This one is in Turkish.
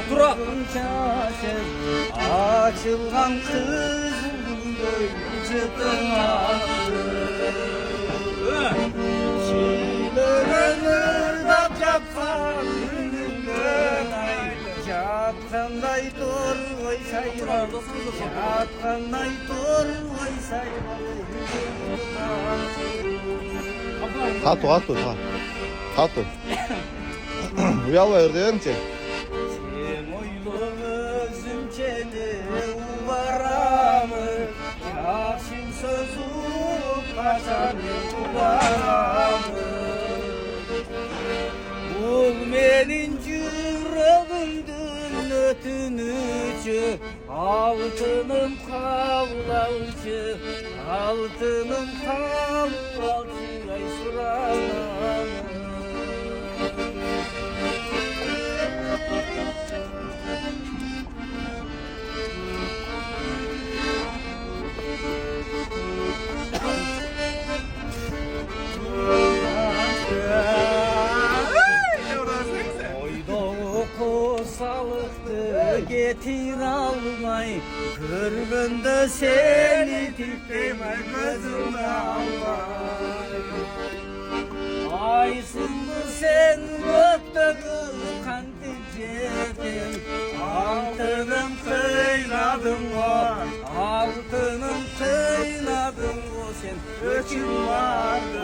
Tura. Açılgan kızılgül çıtın altı. Çileler ırdak yapsan önümden ay. Yapkanday dur oy sayran. Yapkanday dur oy sayran. Hatu, hatu, ha. Hatu. Uyalıyor diyorum ki. Sen oylu özüm keni uvaramı. Yaşım sözü kaçan uvaramı. Bul menin yüreğimden ötünücü. Altınım kavlalcı. Altınım kavlalcı. Ay suranam. Salıktı getir almay. Kırgında seni tipleme gözüme almay. Aysındı sen gökte kandilcetin. Altınım kıynadım o. Altınım kıynadım o sen. Öküm vardı.